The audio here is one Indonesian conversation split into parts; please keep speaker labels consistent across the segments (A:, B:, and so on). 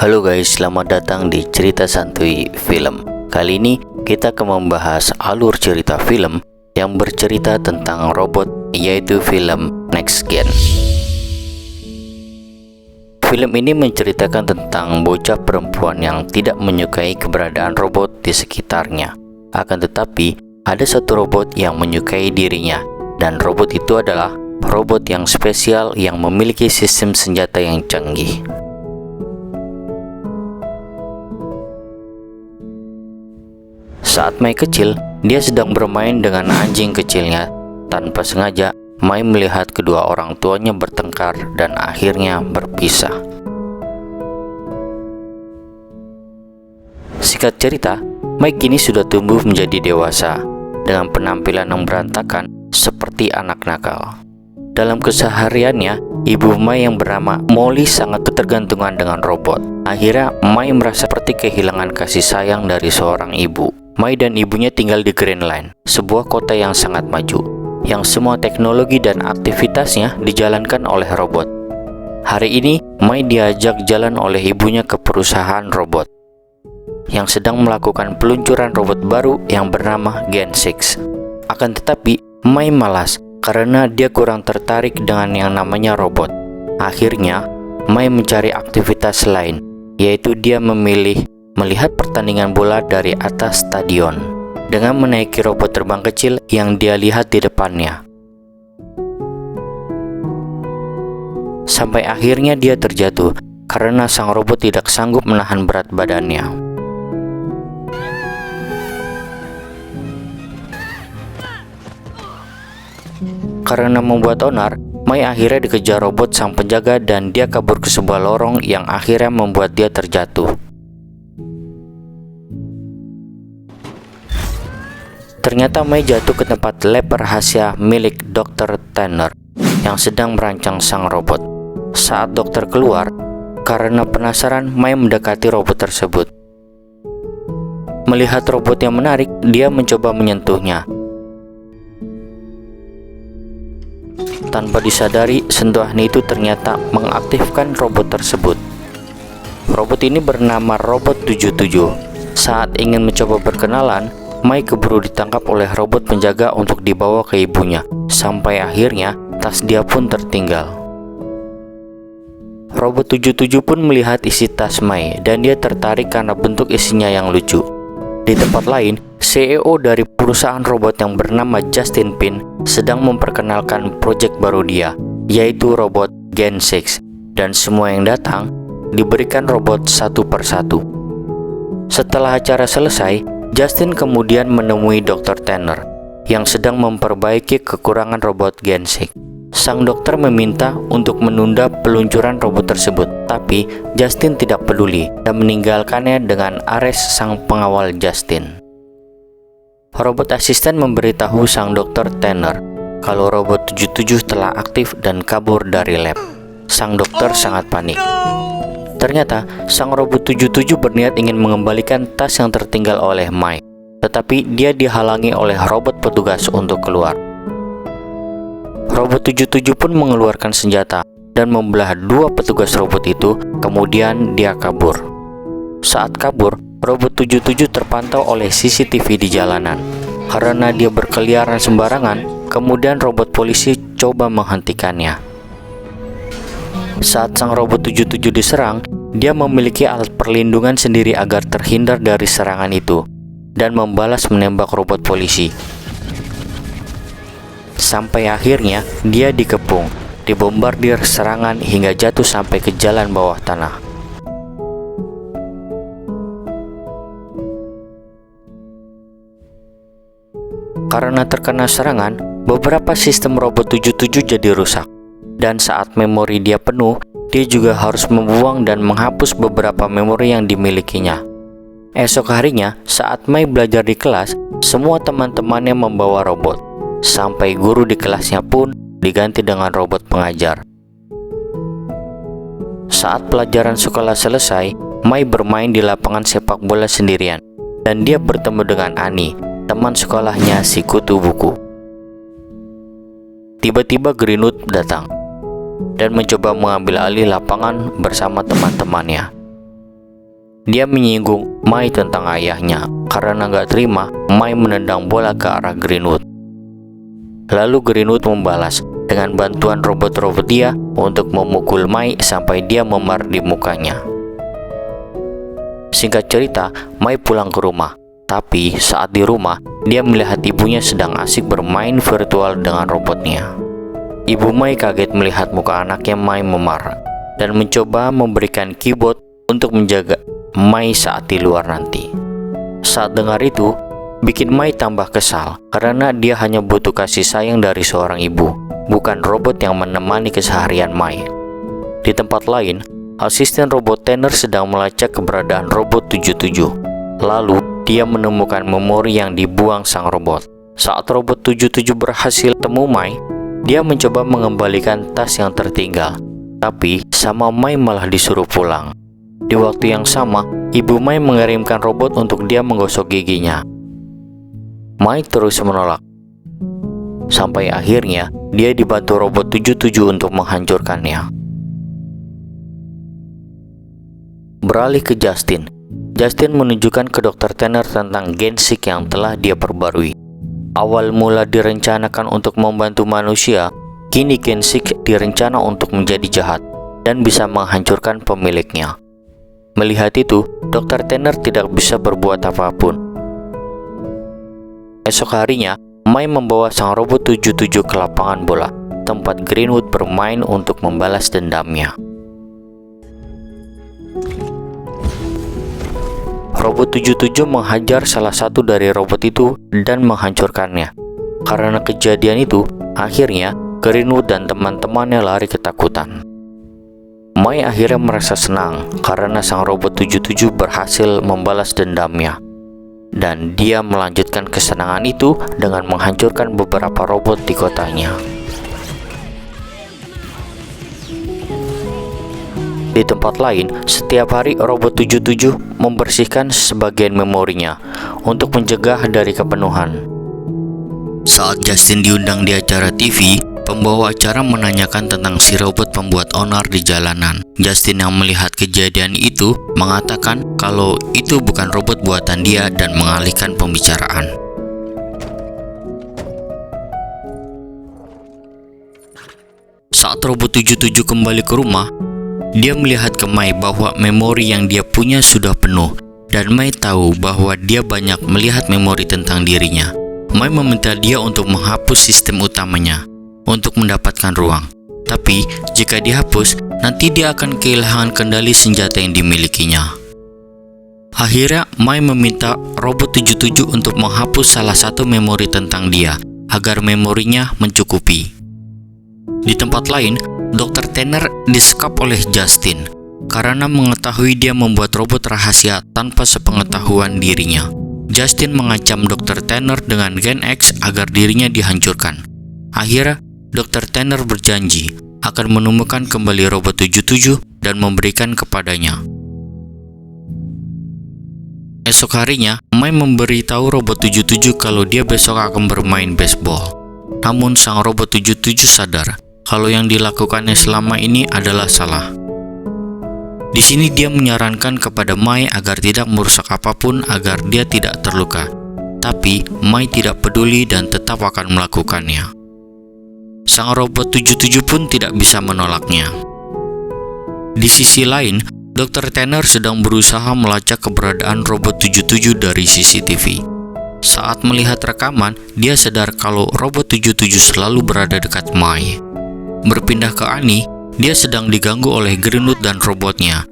A: Halo guys, selamat datang di Cerita Santuy Film. Kali ini kita akan membahas alur cerita film yang bercerita tentang robot, yaitu film Next Gen. Film ini menceritakan tentang bocah perempuan yang tidak menyukai keberadaan robot di sekitarnya. Akan tetapi, ada satu robot yang menyukai dirinya, dan robot itu adalah robot yang spesial yang memiliki sistem senjata yang canggih. Saat Mai kecil, dia sedang bermain dengan anjing kecilnya. Tanpa sengaja, Mai melihat kedua orang tuanya bertengkar dan akhirnya berpisah. Singkat cerita, Mai kini sudah tumbuh menjadi dewasa dengan penampilan yang berantakan seperti anak nakal. Dalam kesehariannya, ibu Mai yang bernama Molly sangat ketergantungan dengan robot. Akhirnya, Mai merasa seperti kehilangan kasih sayang dari seorang ibu. Mai dan ibunya tinggal di Greenland, sebuah kota yang sangat maju, yang semua teknologi dan aktivitasnya dijalankan oleh robot. Hari ini, Mai diajak jalan oleh ibunya ke perusahaan robot yang sedang melakukan peluncuran robot baru yang bernama Gen 6. Akan tetapi, Mai malas karena dia kurang tertarik dengan yang namanya robot. Akhirnya, Mai mencari aktivitas lain, yaitu dia memilih melihat pertandingan bola dari atas stadion dengan menaiki robot terbang kecil yang dia lihat di depannya. Sampai akhirnya dia terjatuh karena sang robot tidak sanggup menahan berat badannya. Karena membuat onar, Mai akhirnya dikejar robot sang penjaga dan dia kabur ke sebuah lorong yang akhirnya membuat dia terjatuh. Ternyata Mai jatuh ke tempat lab rahasia milik Dr. Tanner yang sedang merancang sang robot. Saat dokter keluar, karena penasaran, Mai mendekati robot tersebut. Melihat robot yang menarik, dia mencoba menyentuhnya. Tanpa disadari, sentuhan itu ternyata mengaktifkan robot tersebut. Robot ini bernama Robot 77. Saat ingin mencoba berkenalan, Mai keburu ditangkap oleh robot penjaga untuk dibawa ke ibunya. Sampai akhirnya, tas dia pun tertinggal. Robot 77 pun melihat isi tas Mai dan dia tertarik karena bentuk isinya yang lucu. Di tempat lain, CEO dari perusahaan robot yang bernama Justin Pin sedang memperkenalkan proyek baru dia, yaitu robot Gen 6, dan semua yang datang diberikan robot satu persatu. Setelah acara selesai, Justin kemudian menemui Dr. Tanner yang sedang memperbaiki kekurangan robot Gen 6. Sang dokter meminta untuk menunda peluncuran robot tersebut, tapi Justin tidak peduli dan meninggalkannya dengan Ares, sang pengawal Justin. Robot asisten memberitahu sang Dr. Tanner kalau robot 77 telah aktif dan kabur dari lab. Sang dokter sangat panik. Ternyata, sang robot 77 berniat ingin mengembalikan tas yang tertinggal oleh Mai, tetapi dia dihalangi oleh robot petugas untuk keluar. Robot 77 pun mengeluarkan senjata dan membelah dua petugas robot itu, kemudian dia kabur. Saat kabur, robot 77 terpantau oleh CCTV di jalanan. Karena dia berkeliaran sembarangan, kemudian robot polisi coba menghentikannya. Saat sang robot 77 diserang, dia memiliki alat perlindungan sendiri agar terhindar dari serangan itu dan membalas menembak robot polisi. Sampai akhirnya dia dikepung, dibombardir serangan hingga jatuh sampai ke jalan bawah tanah. Karena terkena serangan, beberapa sistem robot 77 jadi rusak. Dan saat memori dia penuh, dia juga harus membuang dan menghapus beberapa memori yang dimilikinya. Esok harinya, saat Mai belajar di kelas, semua teman-temannya membawa robot. Sampai guru di kelasnya pun diganti dengan robot pengajar. Saat pelajaran sekolah selesai, Mai bermain di lapangan sepak bola sendirian. Dan dia bertemu dengan Annie, teman sekolahnya si kutu buku. Tiba-tiba Greenwood datang dan mencoba mengambil alih lapangan bersama teman-temannya. Dia menyinggung Mai tentang ayahnya. Karena nggak terima, Mai menendang bola ke arah Greenwood. Lalu Greenwood membalas dengan bantuan robot-robot dia untuk memukul Mai sampai dia memar di mukanya. Singkat cerita, Mai pulang ke rumah. Tapi saat di rumah, dia melihat ibunya sedang asik bermain virtual dengan robotnya. Ibu Mai kaget melihat muka anaknya Mai memar dan mencoba memberikan keyboard untuk menjaga Mai saat di luar nanti. Saat dengar itu, bikin Mai tambah kesal karena dia hanya butuh kasih sayang dari seorang ibu, bukan robot yang menemani keseharian Mai. Di tempat lain, asisten robot Tanner sedang melacak keberadaan robot 77. Lalu, dia menemukan memori yang dibuang sang robot. Saat robot 77 berhasil temu Mai, dia mencoba mengembalikan tas yang tertinggal. Tapi, sama Mai malah disuruh pulang. Di waktu yang sama, ibu Mai mengirimkan robot untuk dia menggosok giginya. Mai terus menolak. Sampai akhirnya, dia dibantu robot 77 untuk menghancurkannya. Beralih ke Justin. Justin menunjukkan ke Dr. Tanner tentang GenSeek yang telah dia perbarui. Awal mula direncanakan untuk membantu manusia, kini GenSeek direncana untuk menjadi jahat dan bisa menghancurkan pemiliknya. Melihat itu, Dr. Tanner tidak bisa berbuat apapun. Esok harinya, Mai membawa sang robot 77 ke lapangan bola, tempat Greenwood bermain untuk membalas dendamnya. Robot 77 menghajar salah satu dari robot itu dan menghancurkannya. Karena kejadian itu, akhirnya Greenwood dan teman-temannya lari ketakutan. Mai akhirnya merasa senang karena sang robot 77 berhasil membalas dendamnya. Dan dia melanjutkan kesenangan itu dengan menghancurkan beberapa robot di kotanya. Di tempat lain, setiap hari robot 77 membersihkan sebagian memorinya untuk mencegah dari kepenuhan. Saat Justin diundang di acara TV, pembawa acara menanyakan tentang si robot pembuat onar di jalanan. Justin yang melihat kejadian itu mengatakan kalau itu bukan robot buatan dia dan mengalihkan pembicaraan. Saat robot 77 kembali ke rumah, dia melihat ke Mai bahwa memori yang dia punya sudah penuh, dan Mai tahu bahwa dia banyak melihat memori tentang dirinya. Mai meminta dia untuk menghapus sistem utamanya untuk mendapatkan ruang. Tapi jika dihapus, nanti dia akan kehilangan kendali senjata yang dimilikinya. Akhirnya Mai meminta robot 77 untuk menghapus salah satu memori tentang dia agar memorinya mencukupi. Di tempat lain, Dr. Tanner disekap oleh Justin karena mengetahui dia membuat robot rahasia tanpa sepengetahuan dirinya. Justin mengancam Dr. Tanner dengan Gen X agar dirinya dihancurkan. Akhirnya, Dr. Tanner berjanji akan menemukan kembali robot 77 dan memberikan kepadanya. Esok harinya, Mai memberitahu robot 77 kalau dia besok akan bermain baseball. Namun sang robot 77 sadar kalau yang dilakukannya selama ini adalah salah. Di sini dia menyarankan kepada Mai agar tidak merusak apapun agar dia tidak terluka. Tapi Mai tidak peduli dan tetap akan melakukannya. Sang robot 77 pun tidak bisa menolaknya. Di sisi lain, Dr. Tanner sedang berusaha melacak keberadaan robot 77 dari CCTV. Saat melihat rekaman, dia sadar kalau robot 77 selalu berada dekat Mai. Berpindah ke Annie, dia sedang diganggu oleh Greenwood dan robotnya.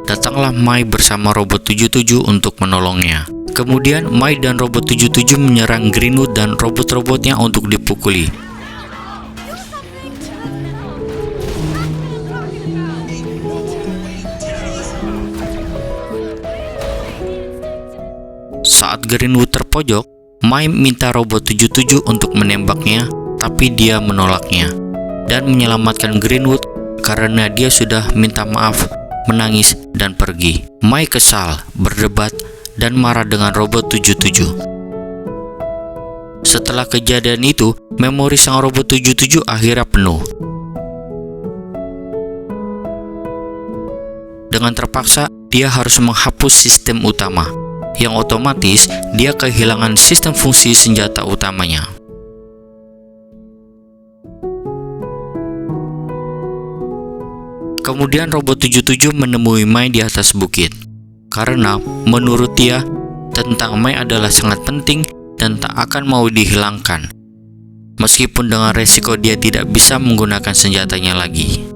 A: Datanglah Mai bersama robot 77 untuk menolongnya. Kemudian Mai dan robot 77 menyerang Greenwood dan robot-robotnya untuk dipukuli. Saat Greenwood terpojok, Mai minta robot 77 untuk menembaknya, tapi dia menolaknya dan menyelamatkan Greenwood karena dia sudah minta maaf, menangis, dan pergi. Mai kesal, berdebat, dan marah dengan robot 77. Setelah kejadian itu, memori sang robot 77 akhirnya penuh. Dengan terpaksa, dia harus menghapus sistem utama, yang otomatis dia kehilangan sistem fungsi senjata utamanya. Kemudian robot 77 menemui Mai di atas bukit, karena menurut dia, tentang Mai adalah sangat penting dan tak akan mau dihilangkan, meskipun dengan resiko dia tidak bisa menggunakan senjatanya lagi.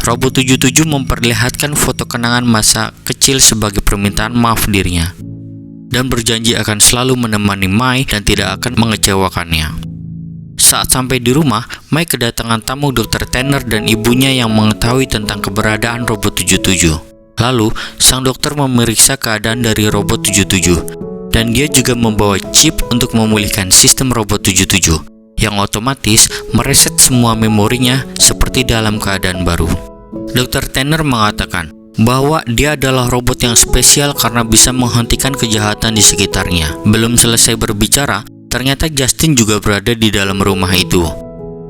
A: Robot 77 memperlihatkan foto kenangan masa kecil sebagai permintaan maaf dirinya, dan berjanji akan selalu menemani Mai dan tidak akan mengecewakannya. Saat sampai di rumah, Mai kedatangan tamu Dr. Tanner dan ibunya yang mengetahui tentang keberadaan robot 77. Lalu, sang dokter memeriksa keadaan dari robot 77, dan dia juga membawa chip untuk memulihkan sistem robot 77, yang otomatis mereset semua memorinya seperti dalam keadaan baru. Dr. Tanner mengatakan bahwa dia adalah robot yang spesial karena bisa menghentikan kejahatan di sekitarnya. Belum selesai berbicara, ternyata Justin juga berada di dalam rumah itu.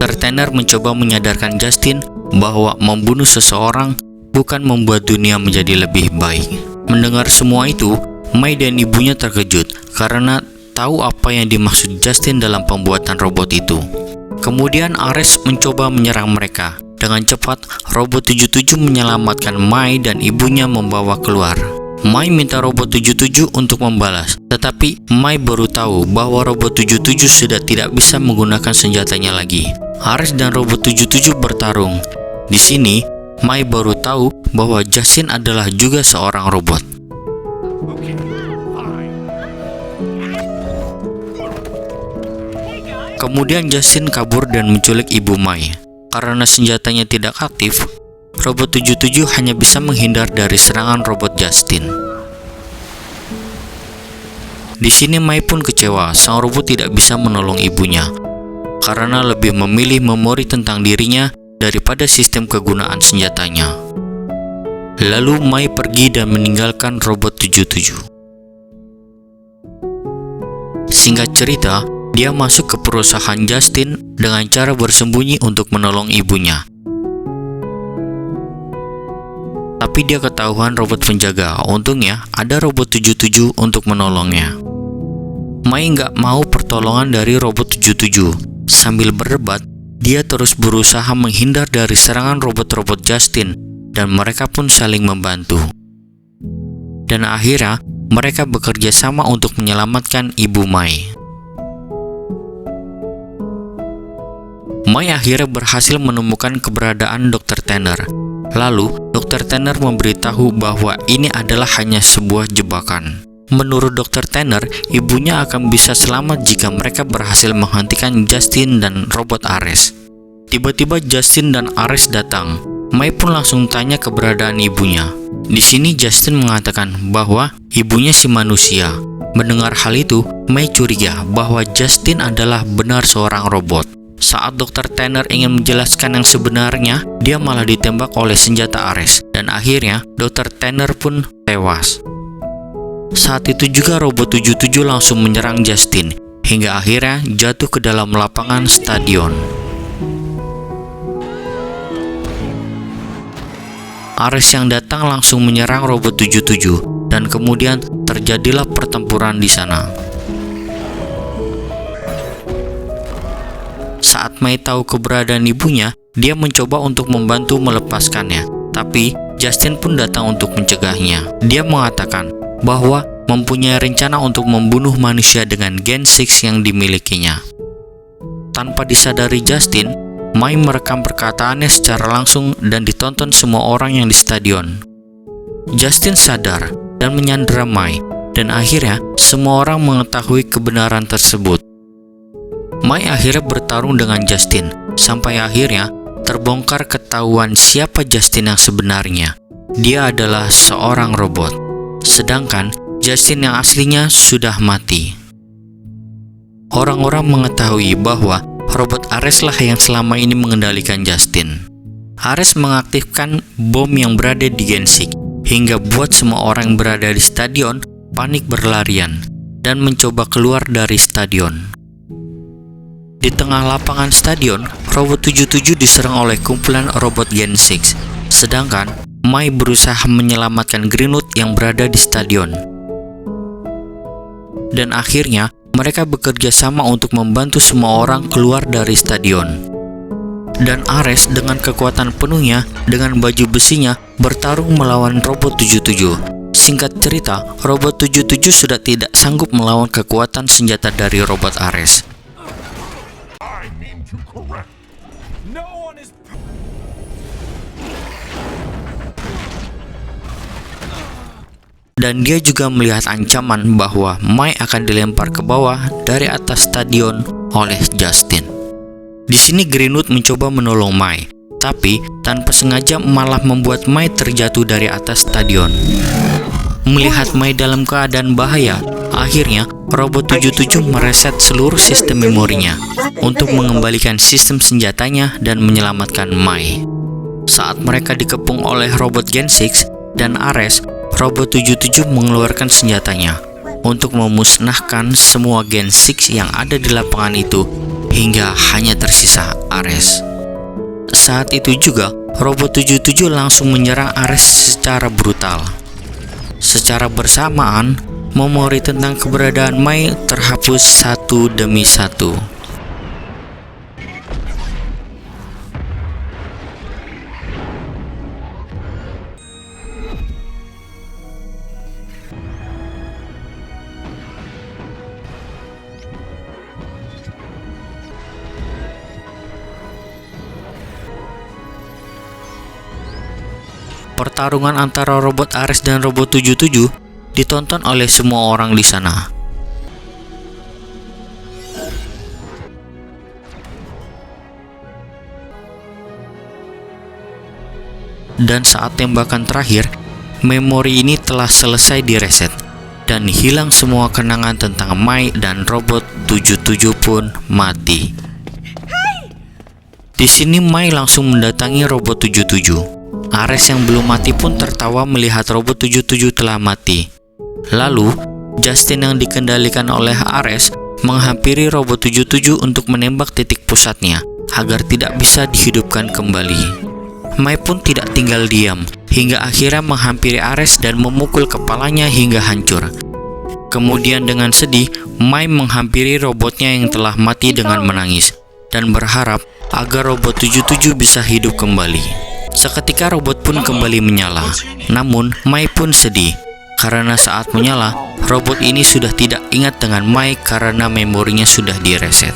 A: Dr. Tanner mencoba menyadarkan Justin bahwa membunuh seseorang bukan membuat dunia menjadi lebih baik. Mendengar semua itu, Mai dan ibunya terkejut karena tahu apa yang dimaksud Justin dalam pembuatan robot itu. Kemudian Ares mencoba menyerang mereka. Dengan cepat, robot 77 menyelamatkan Mai dan ibunya membawa keluar. Mai minta robot 77 untuk membalas, tetapi Mai baru tahu bahwa robot 77 sudah tidak bisa menggunakan senjatanya lagi. Ares dan robot 77 bertarung. Di sini, Mai baru tahu bahwa Justin adalah juga seorang robot. Kemudian Justin kabur dan menculik ibu Mai. Karena senjatanya tidak aktif, robot 77 hanya bisa menghindar dari serangan robot Justin. Di sini Mai pun kecewa, sang robot tidak bisa menolong ibunya karena lebih memilih memori tentang dirinya daripada sistem kegunaan senjatanya. Lalu Mai pergi dan meninggalkan robot 77. Singkat cerita, dia masuk ke perusahaan Justin dengan cara bersembunyi untuk menolong ibunya. Tapi dia ketahuan robot penjaga. Untungnya ada robot 77 untuk menolongnya. Mai nggak mau pertolongan dari robot 77. Sambil berdebat, dia terus berusaha menghindar dari serangan robot-robot Justin, dan mereka pun saling membantu. Dan akhirnya, mereka bekerja sama untuk menyelamatkan ibu Mai. Mai akhirnya berhasil menemukan keberadaan Dr. Tanner. Lalu, Dr. Tanner memberitahu bahwa ini adalah hanya sebuah jebakan. Menurut Dr. Tanner, ibunya akan bisa selamat jika mereka berhasil menghentikan Justin dan robot Ares. Tiba-tiba Justin dan Ares datang. Mai pun langsung tanya keberadaan ibunya. Di sini Justin mengatakan bahwa ibunya si manusia. Mendengar hal itu, Mai curiga bahwa Justin adalah benar seorang robot. Saat Dr. Tanner ingin menjelaskan yang sebenarnya, dia malah ditembak oleh senjata Ares, dan akhirnya Dr. Tanner pun tewas. Saat itu juga robot 77 langsung menyerang Justin, hingga akhirnya jatuh ke dalam lapangan stadion. Ares yang datang langsung menyerang robot 77, dan kemudian terjadilah pertempuran di sana. Saat Mai tahu keberadaan ibunya, dia mencoba untuk membantu melepaskannya, tapi Justin pun datang untuk mencegahnya. Dia mengatakan bahwa mempunyai rencana untuk membunuh manusia dengan Gen 6 yang dimilikinya. Tanpa disadari Justin, Mai merekam perkataannya secara langsung dan ditonton semua orang yang di stadion. Justin sadar dan menyandera Mai, dan akhirnya semua orang mengetahui kebenaran tersebut. Mai akhirnya bertarung dengan Justin, sampai akhirnya terbongkar ketahuan siapa Justin yang sebenarnya. Dia adalah seorang robot, sedangkan Justin yang aslinya sudah mati. Orang-orang mengetahui bahwa robot Ares lah yang selama ini mengendalikan Justin. Ares mengaktifkan bom yang berada di Gen 6, hingga buat semua orang yang berada di stadion panik berlarian dan mencoba keluar dari stadion. Di tengah lapangan stadion, robot 77 diserang oleh kumpulan robot Gen 6. Sedangkan Mai berusaha menyelamatkan Greenwood yang berada di stadion. Dan akhirnya, mereka bekerja sama untuk membantu semua orang keluar dari stadion. Dan Ares dengan kekuatan penuhnya, dengan baju besinya, bertarung melawan Robot 77. Singkat cerita, Robot 77 sudah tidak sanggup melawan kekuatan senjata dari Robot Ares. Dan dia juga melihat ancaman bahwa Mai akan dilempar ke bawah dari atas stadion oleh Justin. Di sini Greenwood mencoba menolong Mai, tapi tanpa sengaja malah membuat Mai terjatuh dari atas stadion. Melihat Mai dalam keadaan bahaya, akhirnya Robot 77 mereset seluruh sistem memorinya untuk mengembalikan sistem senjatanya dan menyelamatkan Mai. Saat mereka dikepung oleh Robot Gen 6 dan Ares, Robot 77 mengeluarkan senjatanya untuk memusnahkan semua Gen 6 yang ada di lapangan itu hingga hanya tersisa Ares. Saat itu juga, Robot 77 langsung menyerang Ares secara brutal. Secara bersamaan, memori tentang keberadaan Mai terhapus satu demi satu. Pertarungan antara Robot Ares dan Robot 77 ditonton oleh semua orang di sana. Dan saat tembakan terakhir, memori ini telah selesai direset dan hilang semua kenangan tentang Mai dan Robot 77 pun mati. Di sini Mai langsung mendatangi Robot 77. Ares yang belum mati pun tertawa melihat Robot 77 telah mati. Lalu, Justin yang dikendalikan oleh Ares menghampiri Robot 77 untuk menembak titik pusatnya agar tidak bisa dihidupkan kembali. Mai pun tidak tinggal diam hingga akhirnya menghampiri Ares dan memukul kepalanya hingga hancur. Kemudian dengan sedih, Mai menghampiri robotnya yang telah mati dengan menangis dan berharap agar Robot 77 bisa hidup kembali. Seketika robot pun kembali menyala. Namun, Mai pun sedih karena saat menyala, robot ini sudah tidak ingat dengan Mai karena memorinya sudah direset.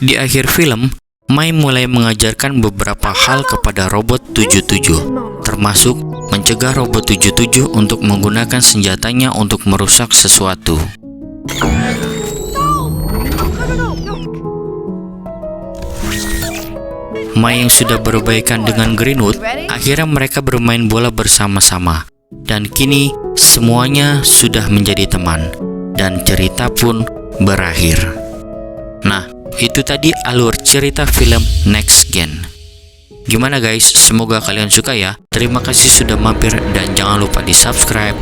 A: Di akhir film, Mai mulai mengajarkan beberapa hal kepada Robot 77, termasuk mencegah Robot 77 untuk menggunakan senjatanya untuk merusak sesuatu. Mai yang sudah berbaikan dengan Greenwood, akhirnya mereka bermain bola bersama-sama. Dan kini semuanya sudah menjadi teman. Dan cerita pun berakhir. Nah, itu tadi alur cerita film Next Gen. Gimana guys? Semoga kalian suka ya. Terima kasih sudah mampir dan jangan lupa di subscribe,